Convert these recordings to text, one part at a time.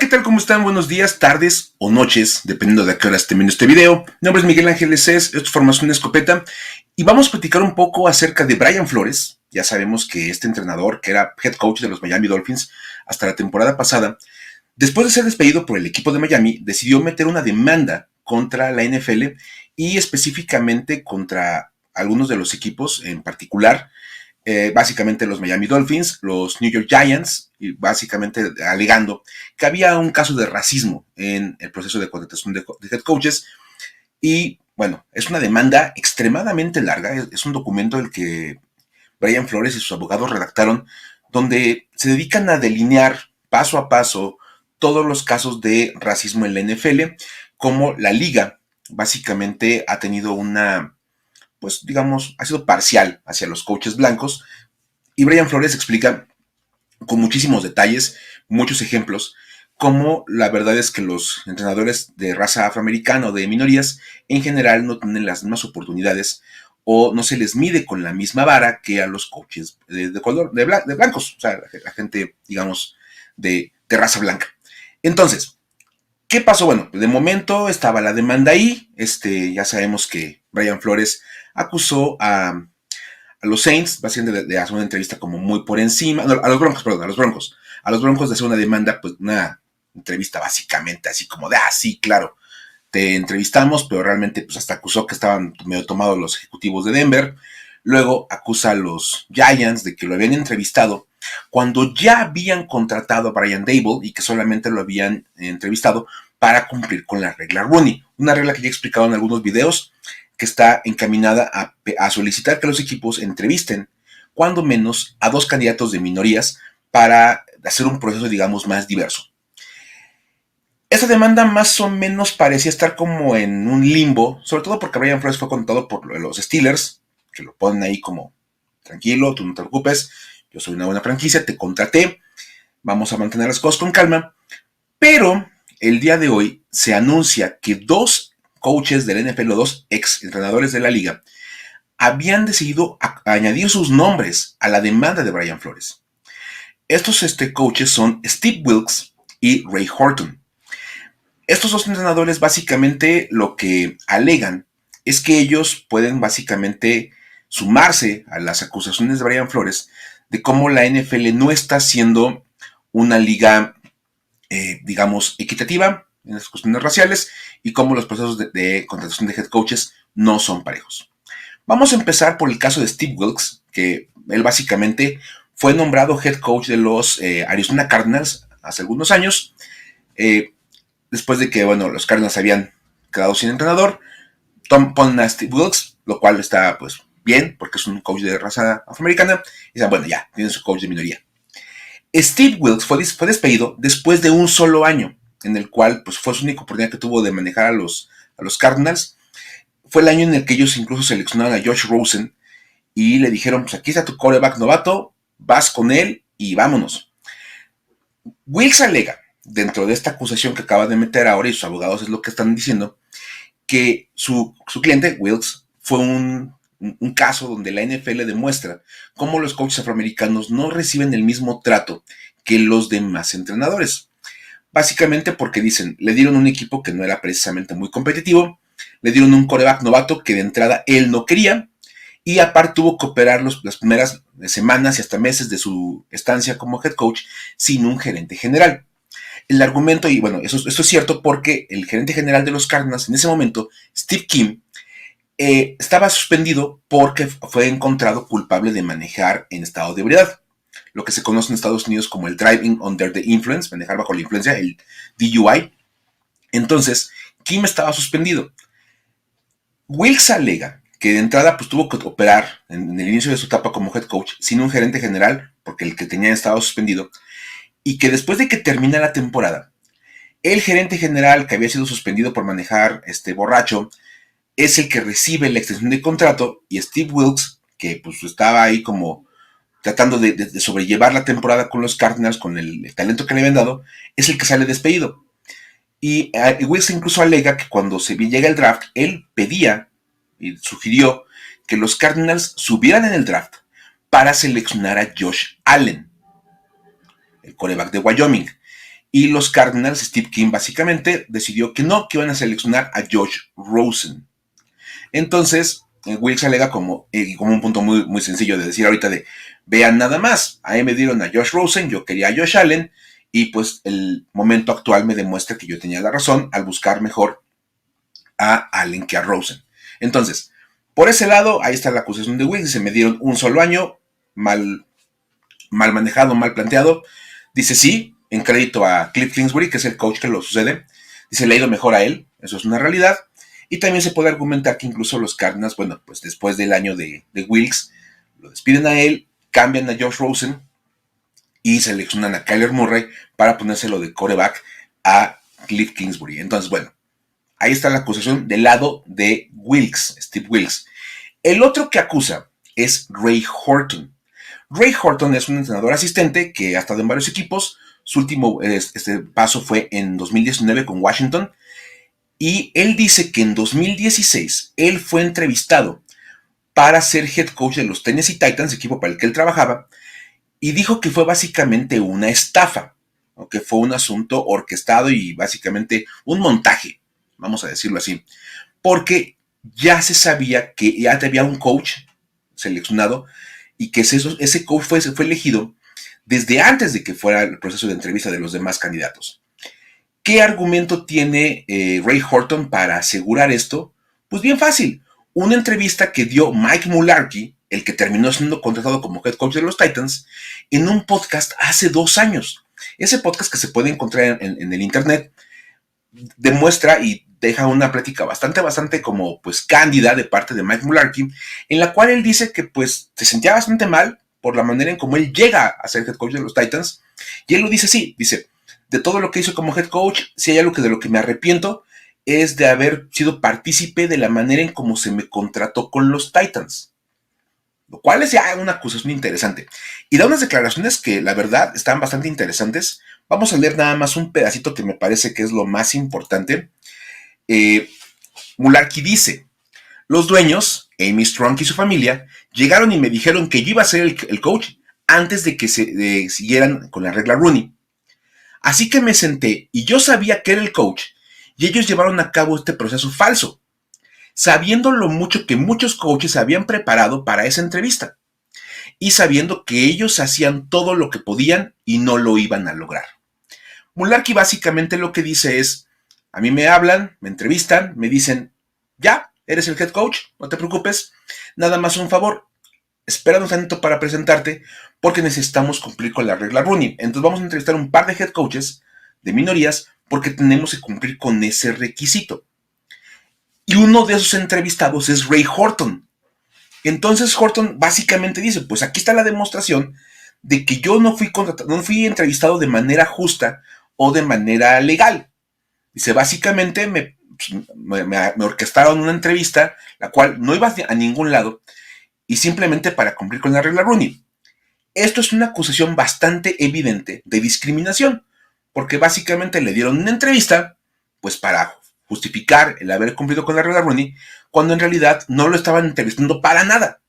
¿qué tal? ¿Cómo están? Buenos días, tardes o noches, dependiendo de a qué hora estén viendo este video. Mi nombre es Miguel Ángeles, esto es Formación Escopeta y vamos a platicar un poco acerca de Brian Flores. Ya sabemos que este entrenador, que era head coach de los Miami Dolphins hasta la temporada pasada, después de ser despedido por el equipo de Miami, decidió meter una demanda contra la NFL y específicamente contra algunos de los equipos en particular. Básicamente los Miami Dolphins, los New York Giants, y básicamente alegando que había un caso de racismo en el proceso de contratación de head coaches. Y bueno, es una demanda extremadamente larga, es un documento el que Brian Flores y sus abogados redactaron, donde se dedican a delinear paso a paso todos los casos de racismo en la NFL, como la liga básicamente ha tenido una, pues digamos, ha sido parcial hacia los coaches blancos. Y Brian Flores explica con muchísimos detalles, muchos ejemplos, cómo la verdad es que los entrenadores de raza afroamericana o de minorías en general no tienen las mismas oportunidades o no se les mide con la misma vara que a los coaches de color, de blancos, o sea, la gente, digamos, de raza blanca. Entonces, ¿qué pasó? Bueno, de momento estaba la demanda ahí. Ya sabemos que Brian Flores acusó a los Saints, básicamente de hacer una entrevista como muy por encima, no, a los Broncos, perdón, a los Broncos de hacer una demanda, pues una entrevista básicamente así como de, sí, claro, te entrevistamos, pero realmente pues hasta acusó que estaban medio tomados los ejecutivos de Denver. Luego acusa a los Giants de que lo habían entrevistado cuando ya habían contratado a Brian Daboll y que solamente lo habían entrevistado para cumplir con la regla Rooney, una regla que ya he explicado en algunos videos, que está encaminada a solicitar que los equipos entrevisten cuando menos a 2 candidatos de minorías para hacer un proceso, digamos, más diverso. Esa demanda más o menos parecía estar como en un limbo, sobre todo porque Brian Flores fue contratado por los Steelers, que lo ponen ahí como, tranquilo, tú no te preocupes, yo soy una buena franquicia, te contraté, vamos a mantener las cosas con calma. Pero el día de hoy se anuncia que 2 coaches del NFL, 2 ex entrenadores de la liga, habían decidido añadir sus nombres a la demanda de Brian Flores. Estos coaches son Steve Wilks y Ray Horton. Estos 2 entrenadores básicamente lo que alegan es que ellos pueden básicamente sumarse a las acusaciones de Brian Flores de cómo la NFL no está siendo una liga, digamos, equitativa en las cuestiones raciales y cómo los procesos de contratación de head coaches no son parejos. Vamos a empezar por el caso de Steve Wilks, que él básicamente fue nombrado head coach de los Arizona Cardinals hace algunos años, después de que, bueno, los Cardinals habían quedado sin entrenador. Ponen a Steve Wilks, lo cual está, pues, bien, porque es un coach de raza afroamericana, y dicen, bueno, ya, tienen su coach de minoría. Steve Wilks fue despedido después de un solo año, en el cual pues, fue su única oportunidad que tuvo de manejar a los Cardinals. Fue el año en el que ellos incluso seleccionaron a Josh Rosen y le dijeron, pues aquí está tu quarterback novato, vas con él y vámonos. Wilks alega, dentro de esta acusación que acaba de meter ahora, y sus abogados es lo que están diciendo, que su cliente, Wilks, fue un caso donde la NFL demuestra cómo los coaches afroamericanos no reciben el mismo trato que los demás entrenadores. Básicamente porque dicen, le dieron un equipo que no era precisamente muy competitivo, le dieron un quarterback novato que de entrada él no quería, y aparte tuvo que operar las primeras semanas y hasta meses de su estancia como head coach sin un gerente general. El argumento, y bueno, esto es cierto porque el gerente general de los Cardinals en ese momento, Steve Kim, estaba suspendido porque fue encontrado culpable de manejar en estado de ebriedad, lo que se conoce en Estados Unidos como el driving under the influence, manejar bajo la influencia, el DUI. Entonces, Kim estaba suspendido. Wilks alega que de entrada pues, tuvo que operar en el inicio de su etapa como head coach sin un gerente general, porque el que tenía estaba suspendido, y que después de que termina la temporada, el gerente general que había sido suspendido por manejar borracho es el que recibe la extensión de contrato, y Steve Wilks, que pues estaba ahí como tratando de sobrellevar la temporada con los Cardinals, con el talento que le habían dado, es el que sale despedido. Y Wilks incluso alega que cuando se llega el draft, él pedía y sugirió que los Cardinals subieran en el draft para seleccionar a Josh Allen, el quarterback de Wyoming. Y los Cardinals, Steve King básicamente decidió que no, que iban a seleccionar a Josh Rosen. Entonces, Wilkes alega como un punto muy sencillo de decir ahorita de, vean nada más, ahí me dieron a Josh Rosen, yo quería a Josh Allen, y pues el momento actual me demuestra que yo tenía la razón al buscar mejor a Allen que a Rosen. Entonces, por ese lado, ahí está la acusación de Wilkes, se me dieron un solo año, mal manejado, mal planteado. Dice sí, en crédito a Cliff Kingsbury, que es el coach que lo sucede. Dice, le ha ido mejor a él, eso es una realidad. Y también se puede argumentar que incluso los Cardinals, bueno, pues después del año de Wilkes, lo despiden a él, cambian a Josh Rosen y seleccionan a Kyler Murray para ponérselo de quarterback a Cliff Kingsbury. Entonces, bueno, ahí está la acusación del lado de Wilkes, Steve Wilkes. El otro que acusa es Ray Horton. Ray Horton es un entrenador asistente que ha estado en varios equipos. Su último paso fue en 2019 con Washington. Y él dice que en 2016 él fue entrevistado para ser head coach de los Tennessee Titans, equipo para el que él trabajaba, y dijo que fue básicamente una estafa, ¿no? Que fue un asunto orquestado y básicamente un montaje, vamos a decirlo así, porque ya se sabía que ya había un coach seleccionado y que ese coach fue elegido desde antes de que fuera el proceso de entrevista de los demás candidatos. ¿Qué argumento tiene Ray Horton para asegurar esto? Pues bien fácil. Una entrevista que dio Mike Mularkey, el que terminó siendo contratado como head coach de los Titans, en un podcast hace 2 años. Ese podcast, que se puede encontrar en el internet, demuestra y deja una plática bastante como pues cándida de parte de Mike Mularkey, en la cual él dice que pues se sentía bastante mal por la manera en cómo él llega a ser head coach de los Titans. Y él lo dice así, dice, de todo lo que hizo como head coach, si hay algo de lo que me arrepiento, es de haber sido partícipe de la manera en cómo se me contrató con los Titans. Lo cual es ya una acusación interesante. Y da unas declaraciones que la verdad están bastante interesantes. Vamos a leer nada más un pedacito que me parece que es lo más importante. Mularkey dice, los dueños, Amy Strong y su familia, llegaron y me dijeron que yo iba a ser el coach antes de que se siguieran con la regla Rooney. Así que me senté y yo sabía que era el coach y ellos llevaron a cabo este proceso falso, sabiendo lo mucho que muchos coaches habían preparado para esa entrevista y sabiendo que ellos hacían todo lo que podían y no lo iban a lograr. Mularkey básicamente lo que dice es, a mí me hablan, me entrevistan, me dicen, ya, eres el head coach, no te preocupes, nada más un favor, espéranos un tantito para presentarte porque necesitamos cumplir con la regla Rooney. Entonces vamos a entrevistar un par de head coaches de minorías porque tenemos que cumplir con ese requisito. Y uno de esos entrevistados es Ray Horton. Entonces Horton básicamente dice, pues aquí está la demostración de que yo no fui entrevistado de manera justa o de manera legal. Dice, básicamente me orquestaron una entrevista, la cual no iba a ningún lado, y simplemente para cumplir con la regla Rooney. Esto es una acusación bastante evidente de discriminación, porque básicamente le dieron una entrevista, pues para justificar el haber cumplido con la regla Rooney, cuando en realidad no lo estaban entrevistando para nada.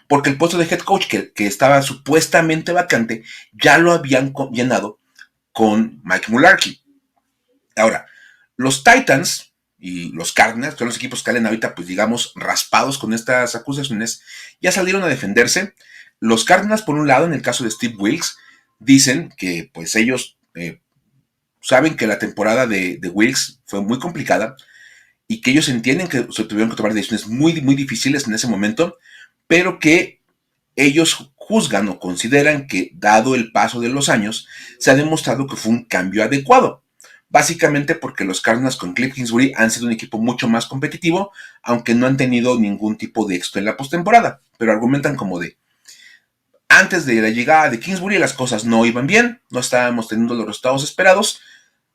Porque el puesto de head coach que estaba supuestamente vacante, ya lo habían llenado con Mike Mularkey. Ahora, los Titans y los Cardinals, que son los equipos que salen ahorita, pues digamos, raspados con estas acusaciones, ya salieron a defenderse. Los Cardinals, por un lado, en el caso de Steve Wilkes, dicen que pues ellos saben que la temporada de Wilkes fue muy complicada y que ellos entienden que se tuvieron que tomar decisiones muy difíciles en ese momento, pero que ellos juzgan o consideran que, dado el paso de los años, se ha demostrado que fue un cambio adecuado. Básicamente porque los Cardinals con Cliff Kingsbury han sido un equipo mucho más competitivo, aunque no han tenido ningún tipo de éxito en la postemporada. Pero argumentan como de, antes de la llegada de Kingsbury las cosas no iban bien, no estábamos teniendo los resultados esperados,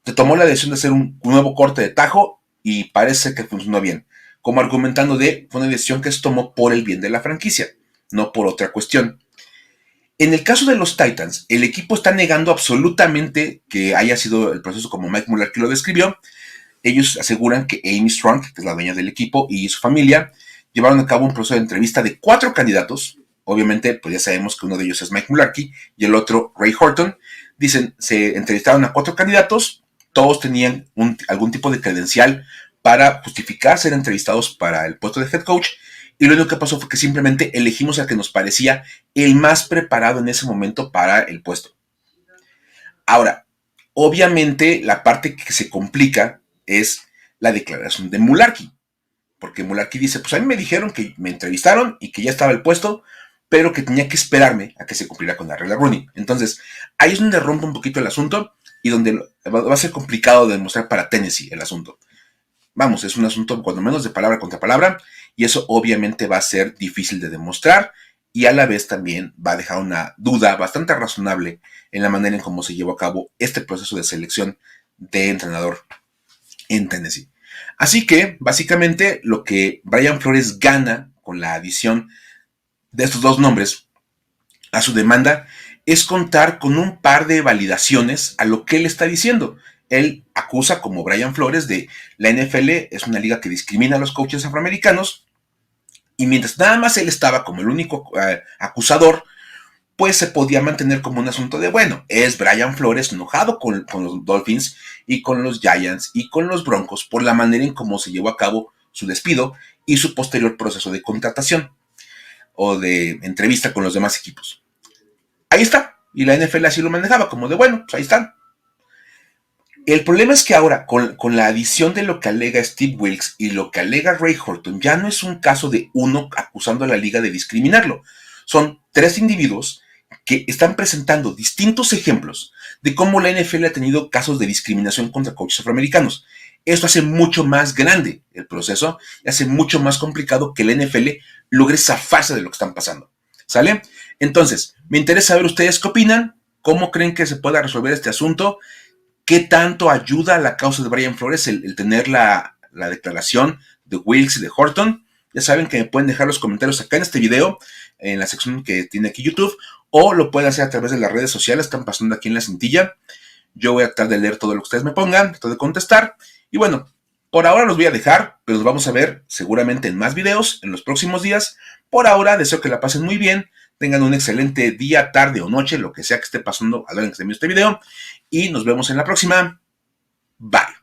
se tomó la decisión de hacer un nuevo corte de tajo y parece que funcionó bien. Como argumentando de, fue una decisión que se tomó por el bien de la franquicia, no por otra cuestión. En el caso de los Titans, el equipo está negando absolutamente que haya sido el proceso como Mike Mularkey lo describió. Ellos aseguran que Amy Strong, que es la dueña del equipo, y su familia llevaron a cabo un proceso de entrevista de 4 candidatos. Obviamente, pues ya sabemos que uno de ellos es Mike Mularkey y el otro Ray Horton. Dicen, se entrevistaron a 4 candidatos, todos tenían algún tipo de credencial para justificar ser entrevistados para el puesto de head coach, y lo único que pasó fue que simplemente elegimos al que nos parecía el más preparado en ese momento para el puesto. Ahora, obviamente la parte que se complica es la declaración de Mularkey, porque Mularkey dice, pues a mí me dijeron que me entrevistaron y que ya estaba el puesto, pero que tenía que esperarme a que se cumpliera con la regla Rooney. Entonces, ahí es donde rompe un poquito el asunto y donde va a ser complicado de demostrar para Tennessee el asunto. Vamos, es un asunto cuando menos de palabra contra palabra, y eso obviamente va a ser difícil de demostrar, y a la vez también va a dejar una duda bastante razonable en la manera en cómo se llevó a cabo este proceso de selección de entrenador en Tennessee. Así que, básicamente, lo que Brian Flores gana con la adición de estos 2 nombres a su demanda es contar con un par de validaciones a lo que él está diciendo. Él acusa, como Brian Flores, de la NFL es una liga que discrimina a los coaches afroamericanos, y mientras nada más él estaba como el único acusador, pues se podía mantener como un asunto de, bueno, es Brian Flores enojado con los Dolphins y con los Giants y con los Broncos por la manera en cómo se llevó a cabo su despido y su posterior proceso de contratación o de entrevista con los demás equipos. Ahí está, y la NFL así lo manejaba, como de, bueno, pues ahí están. El problema es que ahora, con la adición de lo que alega Steve Wilks y lo que alega Ray Horton, ya no es un caso de uno acusando a la liga de discriminarlo. Son 3 individuos que están presentando distintos ejemplos de cómo la NFL ha tenido casos de discriminación contra coaches afroamericanos. Esto hace mucho más grande el proceso y hace mucho más complicado que la NFL logre zafarse de lo que están pasando. ¿Sale? Entonces, me interesa ver ustedes qué opinan, cómo creen que se pueda resolver este asunto. ¿Qué tanto ayuda a la causa de Brian Flores el tener la declaración de Wilks y de Horton? Ya saben que me pueden dejar los comentarios acá en este video, en la sección que tiene aquí YouTube, o lo pueden hacer a través de las redes sociales, están pasando aquí en la cintilla. Yo voy a tratar de leer todo lo que ustedes me pongan, tratar de contestar. Y bueno, por ahora los voy a dejar, pero nos vamos a ver seguramente en más videos en los próximos días. Por ahora, deseo que la pasen muy bien, tengan un excelente día, tarde o noche, lo que sea que esté pasando a la hora en que esté viendo este video. Y nos vemos en la próxima. Bye.